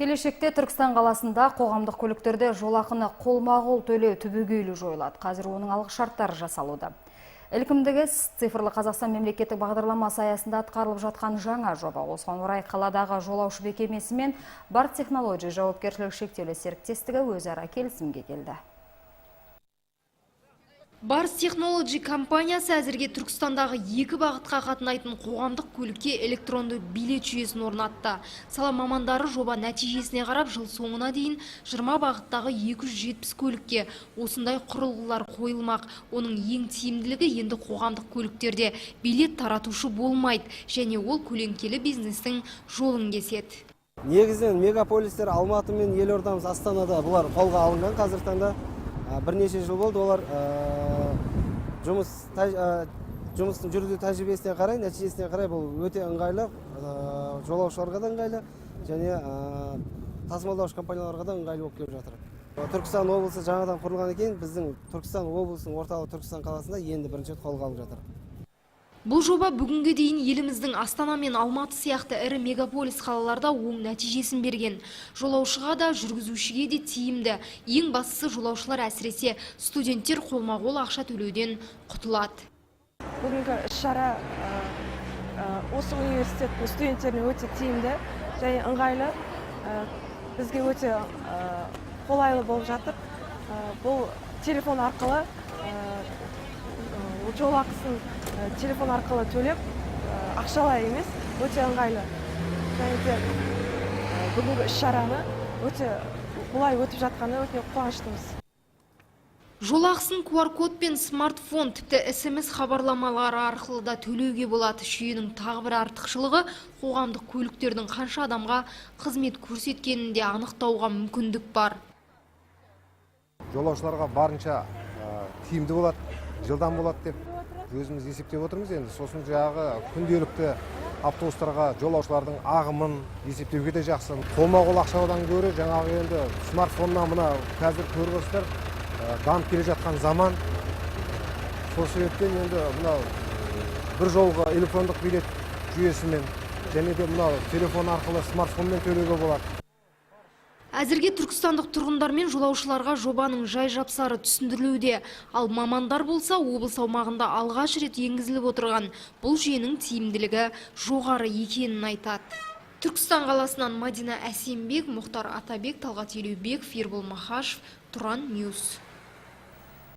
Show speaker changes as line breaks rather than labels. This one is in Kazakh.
Келешекте Түркістан қаласында қоғамдық көліктерде жолақыны қолма-қол төлеу түбегейлі жойылады. Қазір оның алғы шарттары жасалуда. Ілкімдігі цифрлы Қазақстан мемлекеттік бағдарламасы аясында атқарылып жатқан жаңа жоба. Осыған орай қаладағы жолаушы мекемесі мен Барт Технология жауапкершілігі шектеулі серіктестігі өзара келісімге келді.
Барт Технология компаниясы әзірге Түркістандағы екі бағытқа қатынайтын қоғамдық көлікке электронды билет жүйесін орнатты. Сала мамандары жоба нәтижесіне қарап жыл соңына дейін 20 бағыттағы 270 көлікке осындай құрылғылар қойылмақ. Оның ең тиімділігі енді қоғамдық көліктерде билет таратушы болмайды, және ол көлеңкелі бизнестің жолын кеседі.
Негізінен мегаполистер Алматы мен елордамыз Астанада бұлар қолға алынған. Қазір таңда бірнеше жыл болды. Олар жұмыстың жүргізу тәжірибесіне қарай, нәтижесіне қарай бұл өте ыңғайлы, жолаушыларға да ыңғайлы және тасымалдаушы компанияларға да ыңғайлы болып келіп жатыр. Түркістан облысы жаңадан құрылған екен, біздің Түркістан облысының орталық Түркістан қаласында енді бірінші рет қолға алып жатыр.
Бұл жоба бүгінге дейін еліміздің Астана мен Алматы сияқты ірі мегаполис қалаларда оң нәтижесін берген. Жолаушыға да, жүргізушіге де тиімді. Ең бастысы жолаушылар әсіресе студенттер қолма-қол ақша төлеуден құтылады.
Бүгінгі іс-шара осы университеттің студенттеріне өте тиімді және ыңғайлы, бізге өте қолайлы болып жатыр. Бұл телефон арқылы жол ақысын телефон арқылы төлеп, ақшалай емес, өте ыңғайлы. Және де бүгінгі іс-шараны өте бұлай өтіп жатқаны өте қуаныштымыз.
Жол ақысын QR-код пен смартфон, тіпті SMS хабарламалары арқылы да төлеуге болады. Жүйенің тағы бір артықшылығы қоғамдық көліктердің қанша адамға қызмет көрсеткенінде анықтауға мүмкіндік бар.
Жолаушыларға барынша тиімді болады, жылдам болады деп өзіміз есептеп отырмыз. Енді сосын жағы күнделікті автобустарға жолаушылардың ағымын есептеуге де жақсы. Қолма-қол ақшадан гөрі жаңағы енді смартфоннан мына қазір көріп дамып келе жатқан заман. Сол себептен енді мынау бір жолға электрондық билет жүйесімен және де мынау телефон арқылы смартфонмен төлеуге болады.
Әзірге түркістандық тұрғындар мен жолаушыларға жобаның жай-жапсары түсіндірілуде. Ал мамандар болса облыс аумағында алғаш рет енгізіліп отырған бұл жүйенің тиімділігі жоғары екенін айтады. Түркістан қаласынан Мадина Әсембек, Мұхтар Атабек, Талғат Елеубек, Фирбол Махашев, Тұран Ньюс.